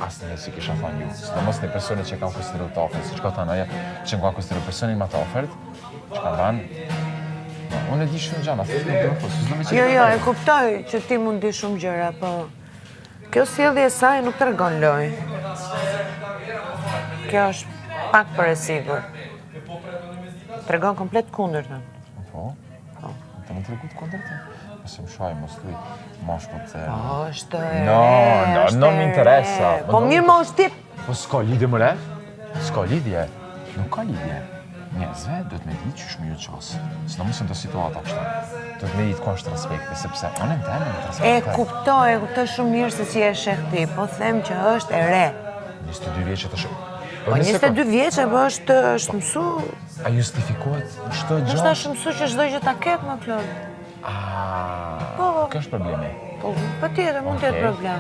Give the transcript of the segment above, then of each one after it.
asë një si kisha thonë ju. Së mos një personi që kam konsideru të ofert, si që ka thonë aja që kam konsideru personin ma të ofert, që ka dhanë, unë e di shumë gjana, thështë nuk dhe më fosë. Jo, e kuptoj që ti mund di shumë gjëra, po kjo sjellje e saj nuk tregon loj. Kjo është pak për e sigur. Tregon komplet kundërtën. Po? Të më tregut kundërtën? Nëse më shaj, mos tuj, mosh po të... Po, është e re, No, mi interesa. Po mirë mo është tip. Po s'ka lidhje më re? S'ka lidhje. Nuk ka lidhje. Njerëzve do të me ditë që shmë ju qasë. Së në mësën të situata kështë. Do të me ditë ku është respekti, sepse onë në temë në të respekti. E kuptoj shumë mirë se si e sheh ti, po them që është e re. 22 vjeqe të shumë. Po 22 vjeqe, po është mësu... A justifikohet çdo gjë? Është është mësu që çdo gjë ta ketë më Klod. Kjo është problemi. Po tjetër, mund të jetë problem.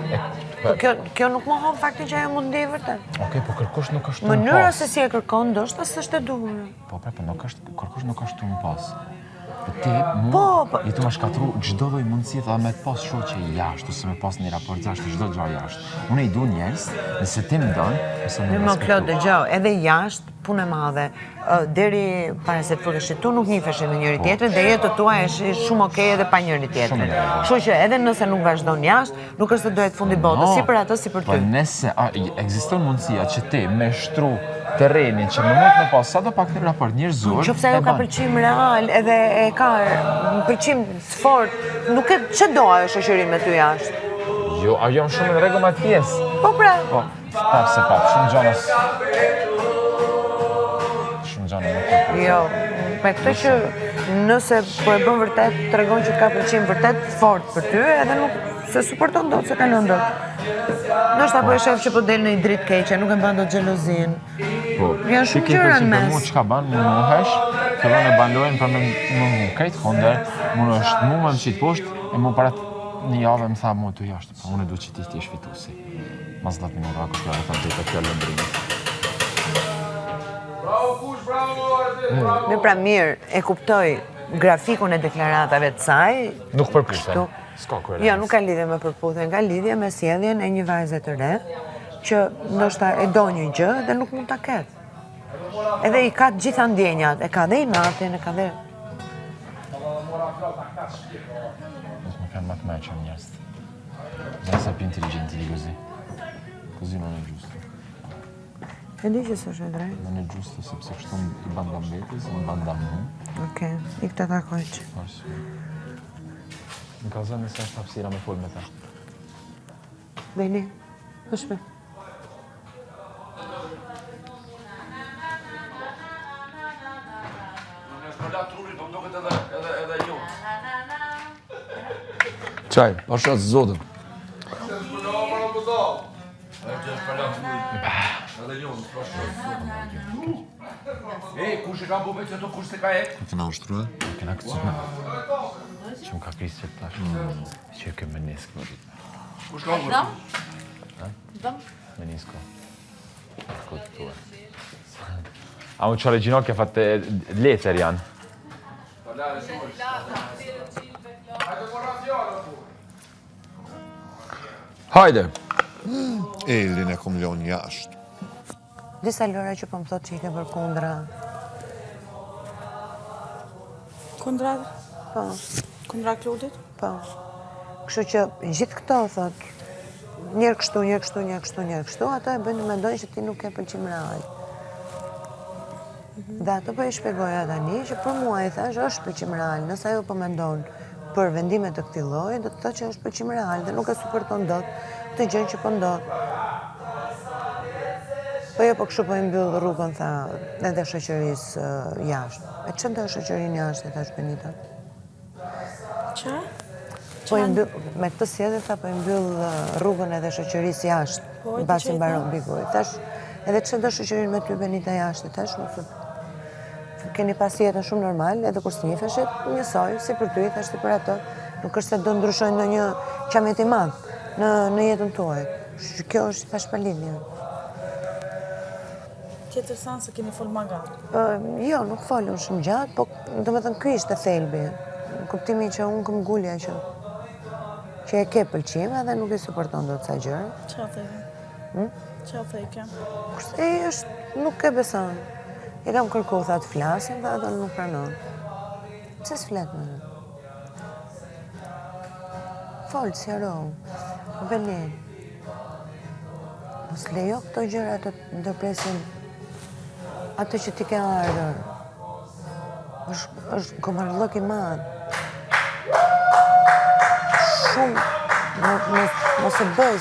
Po kjo nuk më hon faktin që ajo mund ndjej vërtet. Okej, po kërkush nuk është tu më pas. Mënyra se si e kërkon, ndoshta s'është e duhur. Po kërkush nuk është tu më pas. Ti tu më shkatru çdo lloj mundësie dhe me të pas shoqe jashtë, ose me pas një raport jashtë, çdo gjë jashtë. Unë i du njerëz, nëse ti më don, ose më respektoj. Klod, dëgjoj, edhe jashtë punë e madhe. Deri para se të futesh tu nuk njiheshin me njëri tjetrin dhe jeta tuaj është shumë okay edhe pa njëri tjetrin. Kështu që edhe nëse nuk vazhdon jashtë, nuk është se do të fundi botës, si për atë, si për ty. Po nëse ekziston mundësia që ti me shtru terrenin që më mund me pas sa do pak një raport njerëzor. Qofse ajo ka pëlqim real edhe e ka pëlqim fort, nuk e ç'do ajo shoqërinë me ty jashtë. Jo, ajo jam shumë në rregull me atë pjesë. Po pra. Po, shumë gjana. Shumë gjana nuk e. Jo, me këtë që nëse po e bën vërtet, tregon që ka pëlqim vërtet fort për ty, edhe nuk se suporton dot, se kalon dot. Ndoshta po e shef që po del në një dritë keqe, nuk e mban dot xhelozin. Po, janë shumë gjëra në mes. Çka ban, më muhesh, fillon e bandojnë për më krejt kondër, më është mu më qit poshtë, e mu parat një javë më tha mu të jashtë, po unë e du që ti është fituesi. Mas 10 minuta ako fjallë të ndajta kjo lëndrimit. Me pra mirë, e kuptoj grafikun e deklaratave të saj. Nuk përpushen, s'ka koherencë. Jo, nuk ka lidhje me përputhen, ka lidhje me sjelljen e një vajze të re, që ndoshta e do një gjë dhe nuk mund ta ketë. Edhe i ka të gjitha ndjenjat, e ka dhe i natin, e ka dhe... Nësë më kanë matë meqëm njerës. Nësa pi inteligenti di così. Così non è giusto. E di që s'është e drejtë? Non è giusto, sepse kështu i banda mbetës, i banda mu. Okej, i këtë takoj që. Në ka zënë nëse është hapësira me folë me ta. Beni, është me. Qaj, pashat zotën. Kush e ka bu me që të kush se ka ek? Këna ushtruhe? Këna këtë zënë. Që më ka krisë që të tash. Që e ke menisk më ditë. Kush ka bu? Menisko. Këtë të tuaj. A unë qare gjinokje fatte letër janë. Hajde! Elin e kom lon jashtë. Disa lëra që po më thot që i ke për kundra. Kundra? Po. Kundra Klodit? Po. Kështu që gjithë këto, thot, njerë kështu, ato e bëjnë mendojnë që ti nuk ke pëlqim real. Dhe ato po i shpegoja tani që për mua i thash është pëlqim real. Nëse ajo po mendon për vendime të këtij lloji, do të thotë që është pëlqim real dhe nuk e suporton dot këtë gjë që po ndodh. Po jo, po kështu po i mbyll rrugën, tha, edhe shoqërisë jashtë. E ç'do shoqërinë jashtë, thash Benita? Që? Po i mbyll, me këtë sjellje tha, po i mbyll rrugën edhe shoqërisë jashtë, mbasi mbaron Bigu. Thash, edhe ç'do shoqërinë me ty Benita jashtë, thash, nuk keni pas jetën shumë normal, edhe kur s'njifeshit, njësoj, si për ty, thashti për atë, nuk është se do ndryshojnë në një qamet i madh në jetën tuaj. Kjo është, thash, pa lidhje. Tjetër sanë se keni folë ma gjatë? Jo, nuk folëm shumë gjatë, po do me thënë ky ishte thelbi. Në kuptimi që unë këm gullja që e ke pëlqim edhe nuk i suporton do të sa gjërë. Qa theve? Që a thejke? E nuk e beson. E kam kërku, tha të flasin, dhe ato nuk pranon. Pse s'flet me në? Folë, s'jaro. Benin. Mos lejo këto gjëra të ndërpresin atë që ti ke ardhur. është gomarllëk i madh. Shumë, mos e bëj.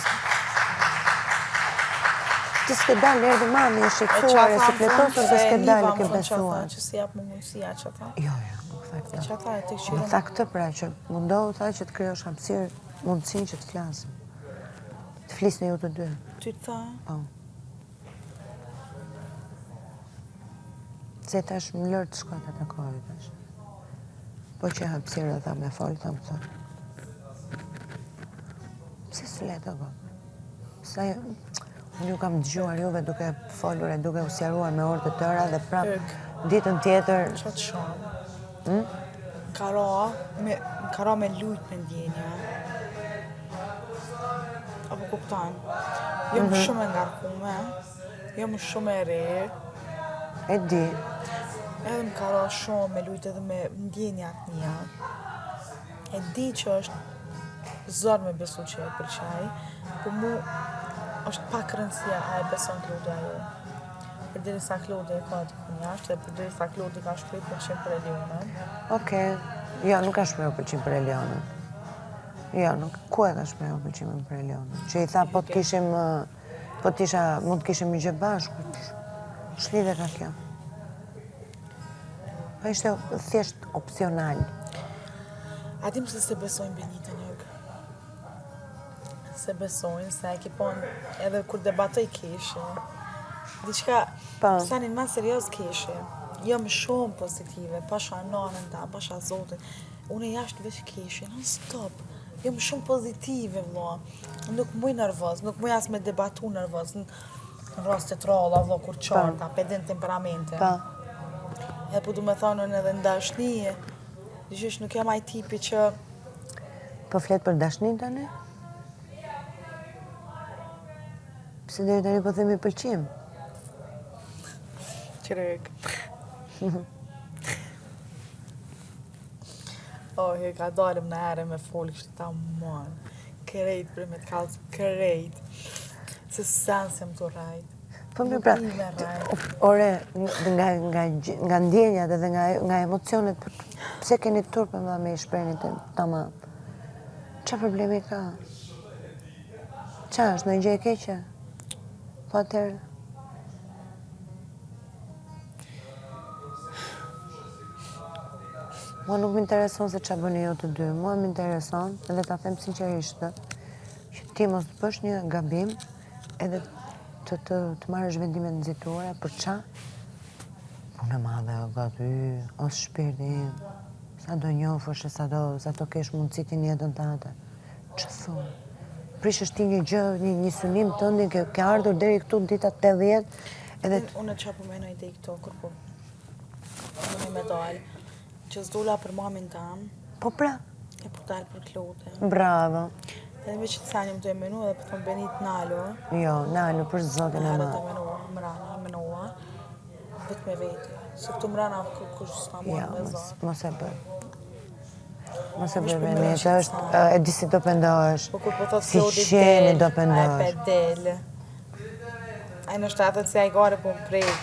Ti s'ke dalë erdhi mami, e shqetësuar, e sikletosur dhe s'ke dalë ke besuar. Që si japë më mundësia që ta? Jo, nuk tha E këtë. që ta e të Më këshirën? tha këtë pra që mundohu tha që të krijosh hapësirë, mundësinë që të flasim. Të flisni ju të dy. Ty të tha? Po. Se tash më lërë të shkoj të takoj tash. Po që hapësirë tha me folë, tha më thonë. Pse s'flet apo? Sa unë ju kam dëgjuar juve duke folur e duke u sqaruar me orë të tëra dhe prapë ditën tjetër. Qa të shumë? Kara me lujt me ndjenja. Apo kuptan. Jo më shumë e ngarkume, jo më shumë e re, E di, edhe më kara shumë me lujt edhe me ndjenjat mija. E di që është zor me besu që e pëlqaj, për mu është pak rëndësia a e beson Klodi ajo. Përderi sa Klodi e ka dikun jashtë, dhe përderi sa Klodi ka shkrit për qenë për Elionën. okej. Jo, nuk ka shprehur pëlqim për Elionën. Jo, nuk. Ku e ka shprehur pëlqimin për Elionën? Që i tha po të kishim, mund të kishim një gjë bashku. Shlidhe ka kjo. Po ishte thjesht opsional. A dim se se besojnë Benita njëk. Se besojnë, se e kipon edhe kur debatoj keshe. Diçka, Po. sanin ma serios keshe. Jo më shumë pozitive, pasha nanën ta, pasha zotin. Unë jashtë veç keshe, non stop. Jo më shumë pozitive, vlo. Nuk muj nervoz, nuk muj as me debatu nervoz. Në rast të trolla, vlo, kur qarta, pedin temperamente. Po. E po du me thonën edhe ndashni, dyshesh nuk jam aj tipi që Po flet për dashnin tani? Pse deri tani po themi pëlqim? qërek. Oh, ka dalim në ere me folë, kështë ta mënë. Kërejt, për me të kalës, kërejt. Se sen se më të rajt. Po mirë pra, Nuk i me rajt. ore, nga ndjenjat edhe nga emocionet, pse keni turpe ma me i shprehni tamam? Qa problemi ka? Qa është, në gjë e keqe? Po atërë? Mua nuk më intereson se qa bëni jo të dy. Mua më intereson, edhe ta them sinqerisht, që ti mos të bësh një gabim edhe të marrësh vendime të nxituara për qa? Punë e madhe o gati, ose shpirti im, sa do njofësh e sa do kesh mundësi ti një jetën tate. Që thunë? Prishësh ti një gjë, një synim tëndin, ke ardhur deri këtu në dita 80, edhe Unë qa po menoj dhe i këto, kur po në me dalë, që s'dola për mamin tam, po pra, e po dalë për Klode. bravo. Edhe me që të sanim të e menu edhe për thonë Benit Nalo, Jo, nalu, për zotin e herë ma. të menua, mrana, menua, vetë me vete. Se këtu mrana kush s'ma Jo, morë me zonë. mos e bër. Mos e Më bër shpëndohesh Benita, që është, sa. e di si do pendohesh. Po kur po thot Si Klodi qeni del, do a e pendohesh. pe del. Ai në shtatët se ai gare po më prejk,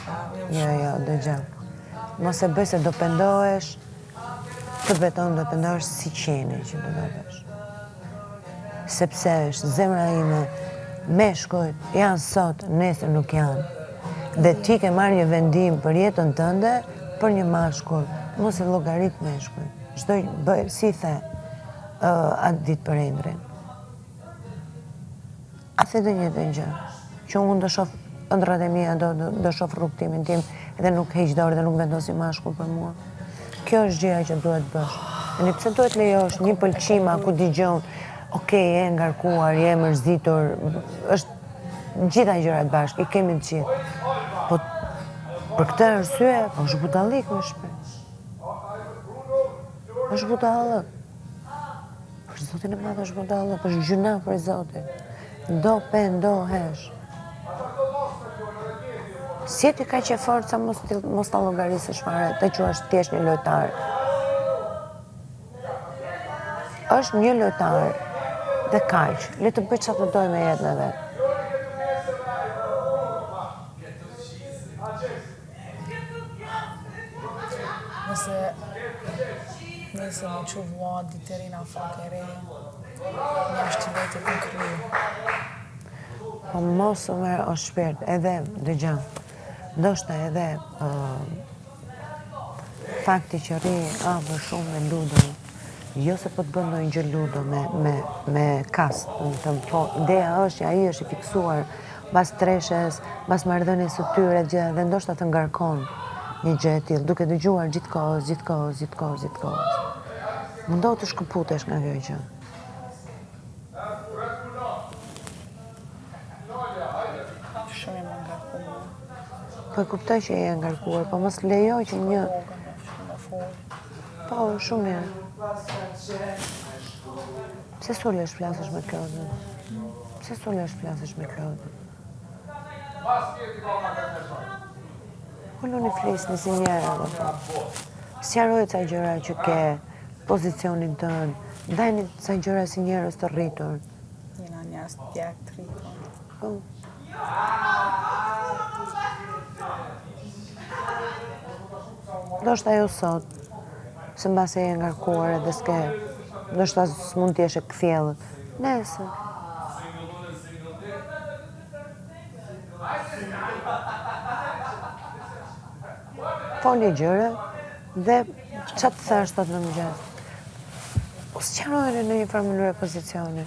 Jo, dëgja. Mos e bëj se do pendohesh, të beton do pendohesh si qeni që do bësh. Sepse është zemra ime, meshkujt janë sot, nesër nuk janë. Dhe ti ke marrë një vendim për jetën tënde, për një mashkull, mos e llogarit meshkujt. Çdo bëj, si the, atë ditë për Endrin. A the të njëjtën gjë, që unë do shoh ëndrat e mia, do shoh rrugtimin tim, edhe nuk heq dorë dhe nuk vendos një mashkull për mua. Kjo është gjëja që duhet bësh. Tani pse duhet lejosh një pëlqim ku dëgjon, okej, je ngarkuar, je mërzitur, është gjitha gjërat bashkë, i kemi të gjithë. Po për këtë arsye, po është budallik më shpesh. Është budallëk. Për Zotin e madh është budallëk, është gjuna për Zotin. Do pendohesh. Si ti ka që forca mos ta llogarisësh fare, të quash thjesht një lojtar. Është një lojtar dhe kaq, le të bëj çfarë të doj me jetën e vet. Nëse më që vua diterina fakere, një është të vetë të kryu. Po mos u merë o shpirt, edhe, dëgja, ndoshta edhe fakti që rri për shumë me ludo, jo se po të bëndo një gjë ludo me kast, po ideja është që ai është i fiksuar bas treshes, bas marrëdhënies së tyre gjë, dhe ndoshta të ngarkon një gjë e tillë, duke dëgjuar gjithkohës. Mundohu të shkëputesh nga kjo gjë. Shumë më ngarkuar. Po e kuptoj që je ngarkuar, po mos lejo që një... Po, shumë mirë. Pse s'ulesh flasësh me Klodën? Pse s'ulesh flasësh me Klodën? Ulluni flisni si njerë, dhe po. Sjaroj ca gjëra që ke, pozicionin tënë, dajni ca gjëra si njerëz të rritur. Jena njerëz të tjerë të rritur. Po. Ndoshta jo sot, se mbase e ngarkuar edhe s'ke, ndoshta s'mund t'jesh e kthjellët. Nesër. Foli gjëra dhe çfarë të thash sot në mëngjes? Po sqarojeni në një farë mënyrë pozicioni.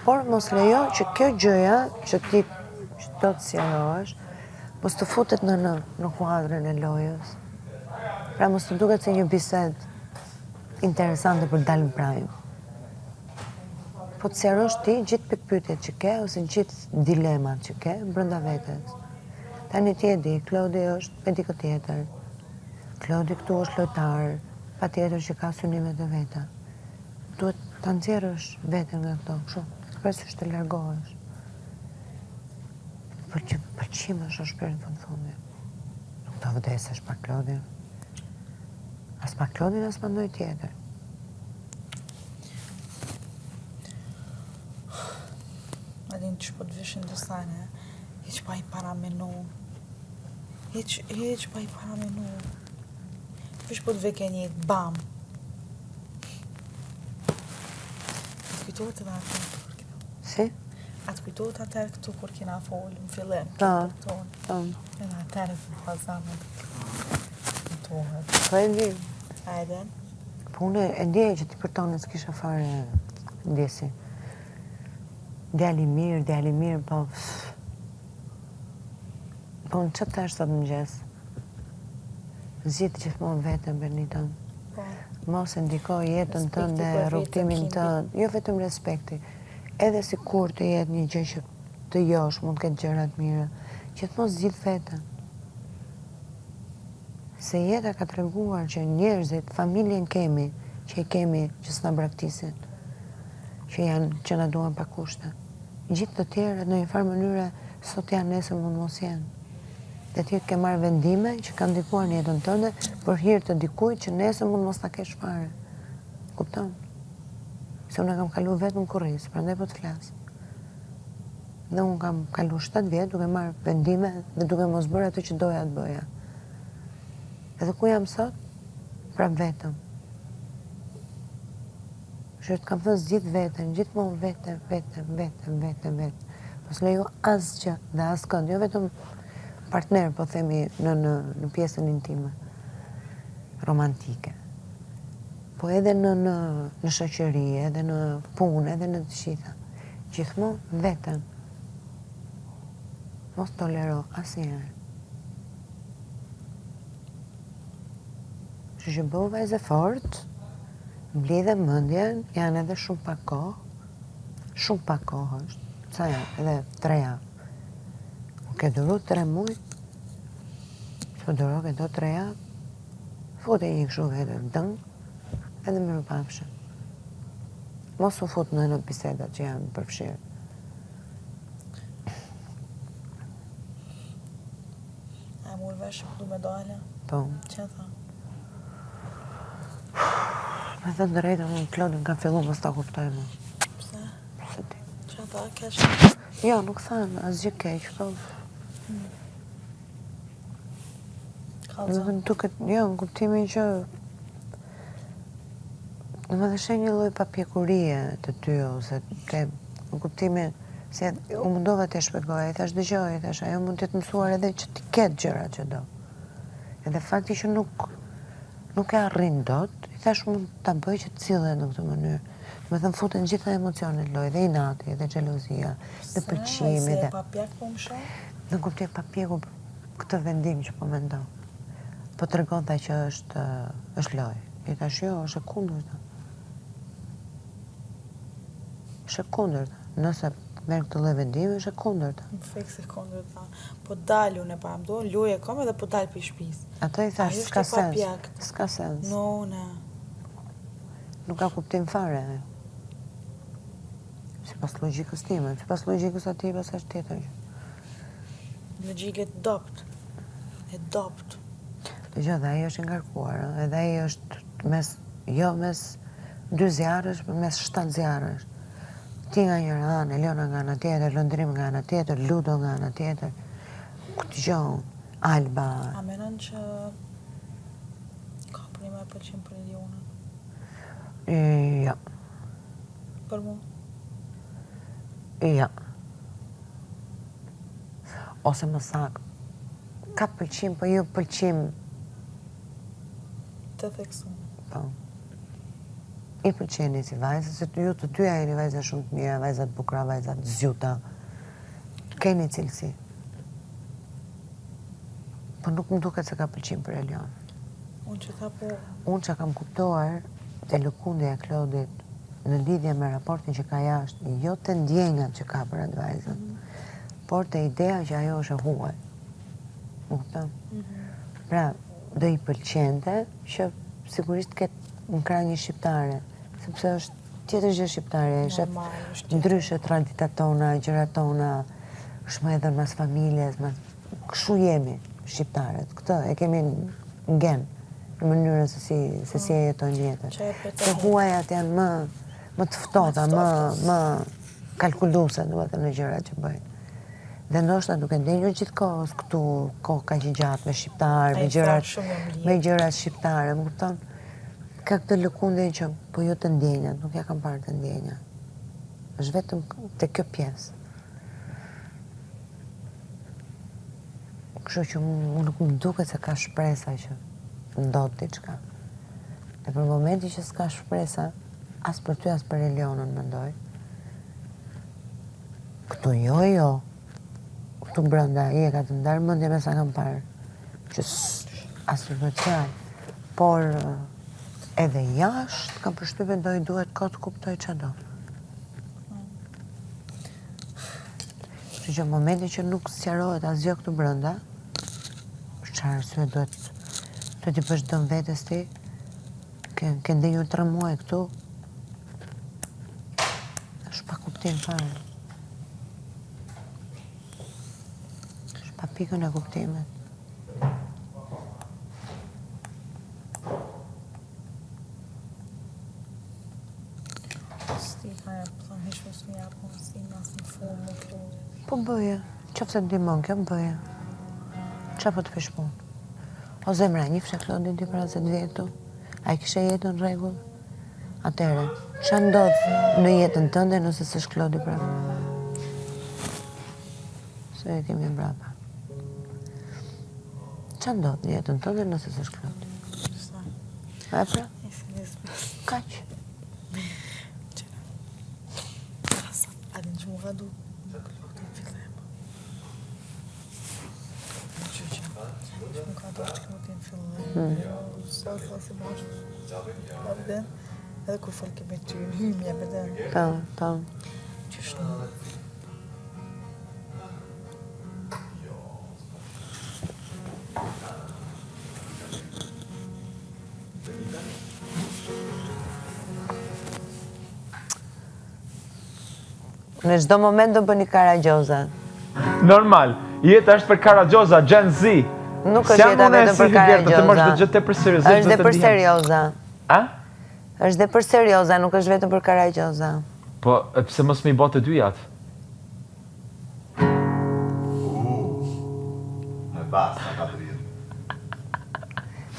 Por mos lejo që kjo gjëja që ti që do të sqarohesh, mos të futet në kuadrin e lojës. Pra mos të duket se një bisedë interesante për dalë në prajm. Po të sqarosh ti gjithë pikpyetjet që ke ose gjithë dilemat që ke brenda vetes. Tani ti e di, Klodi është me dikë tjetër. Klodi këtu është lojtar, patjetër që ka synimet e veta. Duhet ta nxjerrësh veten nga këto, kështu, të presesh të largohesh. Për që përqimesh është për në fundit. Nuk do vdesesh pa Klodin. As pa Klodin, as pa ndonjë tjetër. Adin që po të vishin të sane, hiq pa i paramenu. Hiq pa i paramenu. Vish po të veke një bam. Atë kujtohet edhe atë kur kina. Si? Atë kujtohet atër këtu kur kina folë, në fillim. Ta. Edhe atër e për fazame. Kujtohet. Po e di. Ajde. Po unë e ndjej që ti për tonë s'kisha fare ndjesi. Djali mirë, po... Po në qëtë është sot mëngjes? Zgjidh gjithmonë vetën, Bernita. Po. Mos e ndikoj jetën tënde dhe rrugtimin tënd, jo vetëm respekti. Edhe si kur të jetë një gjë që të josh, mund të ketë gjëra të mira, gjithmonë zgjidh vetën. Se jeta ka treguar që njerëzit, familjen kemi, që s'na braktisin, që na duan pa kushte. Gjithë të tjerë në një farë mënyre sot janë, nesër mund mos janë. Dhe ti ke marrë vendime që kanë ndikuar në jetën tënde për hir të dikujt që nesër mund mos ta kesh fare. Kupton? Se unë kam kalu vetëm kurriz, prandaj po të flas. Dhe unë kam kalu 7 vjet duke marrë vendime dhe duke mos bërë atë që doja të bëja. Edhe ku jam sot? Prap vetëm. Që të kam thënë zgjidh veten, gjithmonë veten. Mos lejo asgjë dhe askënd, jo vetëm partner, po themi në pjesën intime, romantike. Po edhe në shoqëri, edhe në punë, edhe në të gjitha. Gjithmonë veten. Mos tolero asnjëherë. Që bëu vajzë fort, mblidhe mendjen, janë edhe shumë pak kohë është. Sa janë, edhe 3 javë. Nuk e duru 3 muaj, që duru ke do 3 javë, fute një këshu vetë dëngë, edhe mirë pafshë. Mos u fut në bisedat që janë përfshirë. vesh, du me dole. Po. Që tha? Me thënë drejtën, unë Klodin kam fillu mos ta kuptoj më. Pse? Se ti. Që tha, keq? Jo, nuk thanë, asgjë keq, po. Kalza. Në duket, jo, në kuptimin që në më dhe shenjë një lloj papjekurie të ty, ose ke, në kuptimin, se u mundova të shpjegoj, i thash dëgjoj, i thash, ajo mund të të mësuar edhe që ti ketë gjëra që do. Edhe fakti që nuk e arrin dot, i thash mund ta bëj që të cillet në këtë mënyrë. Me thënë futen gjitha emocionet loj, dhe inati, dhe xhelozia, dhe pëlqimi, Se dhe... e papjek po më shoh? Në kuptim papjeku këtë vendim që po mendon. Po të regon që është loj. I thash jo, është e kundërta. Është e kundërta. Nëse merr këtë lloj vendimi, është e kundërta. Më fik se kundërta. Po dalu në pa më do, luje kom edhe po dal për shtëpis. Ato i thash, Ajo s'ka është e sens. papjakt. S'ka sens. No, ne. Nuk ka kuptim fare. Sipas logjikës time, sipas logjikës atij pas është tjetër gjë. Logjike dopt. E dopt. Dëgjoj, dhe ai është i ngarkuar, edhe ai është mes 2 zjarrësh, por mes 7 zjarrësh. Ti nga njëra anë, Elona nga ana tjetër, Lëndrim nga ana tjetër, Ludo nga ana tjetër. Këtë gjon, Alba. A menon që ka për një pëlqim për Elionën? Ja, Për mu? ja. Ose më saktë, ka pëlqim, po jo pëlqim, Të theksu. po. I pëlqeni si vajzë, se ju të dyja jeni vajza shumë të mira, vajza të bukura, vajza të zgjuta. Keni cilësi. Po nuk më duket se ka pëlqim për Elion. Unë që tha po... Unë që kam kuptuar të lëkundja e Klodit në lidhje me raportin që ka jashtë, jo të ndjenjat që ka për atë vajzën, por të ideja që ajo është e huaj. Më kupton? Pra, do i pëlqente që sigurisht ketë në krah një shqiptare, sepse është tjetër gjë shqiptare, Normal, është është tjetër. ndryshe traditat tona, gjërat tona, është më edhe mas familjes, kështu jemi shqiptarët, këtë e kemi në gen, në mënyrën se si e jetojnë jetën. Që e për Se huajat janë më të ftohta, më kalkuluese, duhet në gjërat që bëjnë. Dhe ndoshta duke ndenjur gjithkohës këtu, kohë kaq e gjatë me shqiptarë, Ai tha shumë më mirë. me gjërat shqiptare, më kupton? Ka këtë lëkundje që po jo të ndjenjat, nuk ja kam parë të ndjenjat. Është vetëm te kjo pjesë. Kështu që mu nuk më duket se ka shpresa që ndodh diçka. E për momenti që s'ka shpresa, as për ty, as për Elionën, mendoj. Këtu jo. Këtu brenda, i e ka të ndarë mendje me sa kam parë. Që as nuk është fjalë. Por edhe jashtë, kam përshtypjen do i duhet kohë të kuptoj çfarë do. Kështu që në momentin që nuk sqarohet asgjë këtu brenda, për çfarë arsye duhet t'i bësh dëm vetes ti, ke ndenjur 3 muaj këtu, është pa kuptim fare. Është pa pikën e kuptimit. Sti ka e pëthon hishme së një apë si mas në full më Klodi. Po bëje, qofse ndihmon kjo, bëje. Qa po të fish punë? O zemra, njifshe Klodin ti para 10 vjetu? A i kishe jetën në rregull? Atere, qa ndodh në jetën tënde nëse s'është Klodi prapë? Se e kemi mbrapa. Qa ndodh në jetën tënde nëse s'është Klodi? Sa? A pra? E si nisë. Kaq. Adin që mu ka du. Klodi në fillim. Që mu ka du që Klodi në fillim. Sot la si bashkë. Bërden. Edhe kur folke me ty, mje bërden. Po. Që shumë. Në çdo moment do bëni Karagjoza. Normal, jeta është për Karagjoza, Gen Z. Nuk është jeta vetëm për Të mësh Karagjoza. gjë tepër serioze. Është dhe për serioza. A? Është dhe për serioza, nuk është vetëm për Karagjoza. Po, pse mos më i bë të dyjat? Basta, Gabriel.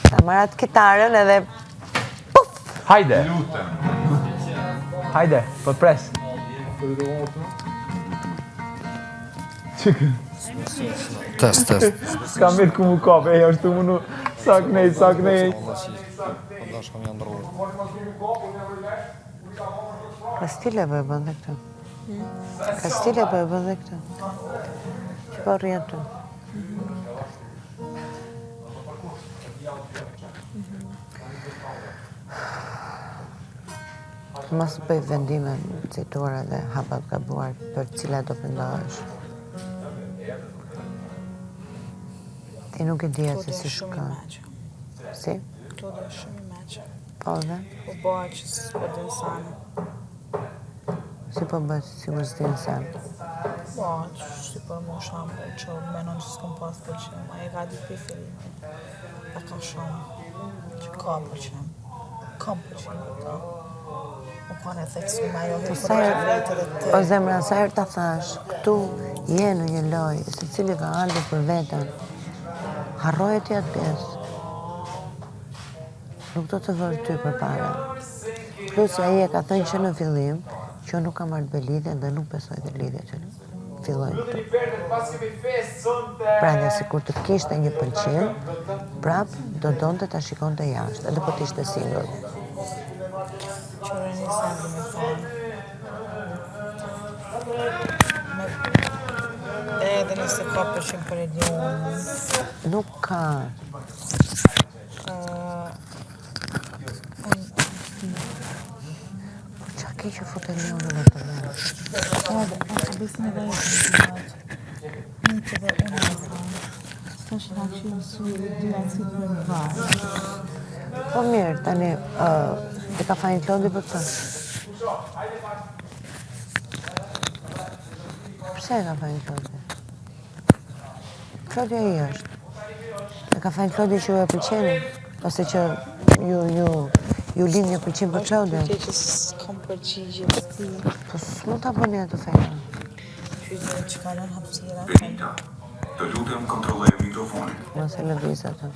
Ta marat kitarën edhe Hajde. Hajde, po pres. Test. S'ka mit ku mu kape, e është të munu sak nej. ka stile për e bën dhe këtë. Që po rrjet të. Mos bëj vendime citore dhe hapat gabuar për cilat do pendohesh. Ti nuk e dija se si shkon. Si? To dhe shumë i meqë. Po dhe? Po bëha që s'po din sanë. Si po bëhet sigur s'din sen? Po, që si për mu shambull që menon që s'kom pas pëlqim. A e ka di për fillim. Pa ka shumë. Që ka pëlqim. Kam pëlqim këta. Më kone theksu ma jo Po hitë sa për herë, vrejtë dhe të... o zemra, sa herë ta thash, këtu je në një lojë, se cili ka ardhur për veten. Harroje ti atë pjesë. Nuk do të vërë ty për para. Plus ai e ka thënë që në fillim, që nuk ka marrë be lidhje dhe nuk besoj dhe lidhje që fillojnë këtu. Pra dhe si kur të kishte një pëlqim, prap do donte ta shikonte jashtë, edhe po t'ishte single. Qërë një sendi me thonë. Edhe nëse ka pëlqim për e një unë. Nuk ka. Po qa ke që fote Leonën e të mërë? Edhe, besin edhe e të mëtë. Një të dhe unë e thonë. Ska që nga këshirë su e dy atësit me më varë. Po mirë, tani, e ka fajnë Klodi për të? Pse e ka fajnë Klodi? Klodi ai është. E ka fajnë Klodi që ju e pëlqeni? Ose që ju lind një pëlqim për Klodin? Që që s'kom përgjigje të ti. Po s'mund ta bëni atë fejnë. Qyzën që kalon hapsira. Benita, të lutem kontrolloj mikrofonin. Mos e lëviz atë.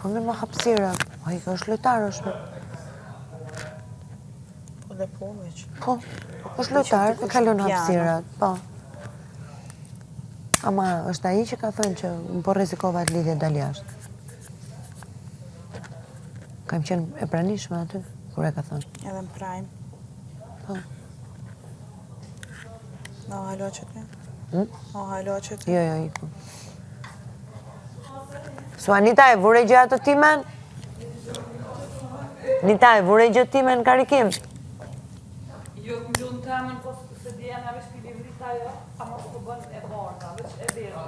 Po me më hapsira, po i ka është lojtar është. Po dhe po veç. Po, është lojtar dhe kalon hapsirat, po. Ama është ai që ka thënë që më po rrezikova të lidhje dal jashtë. Kam qenë e pranishme aty, kur e ka thënë. Edhe në prime. Po. No, halo që të? O, halo që të? Jo, iku. Suanita, e vure gjë ato timen? Nita, e vure gjë timen karikim? Jo, më lunë të amën, po se dhja nga vesh për livrita jo, ama po bën e barta, veç e dhja.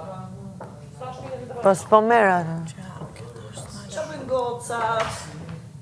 Sa shkile në Po s'po merë atë. Që më ngocat.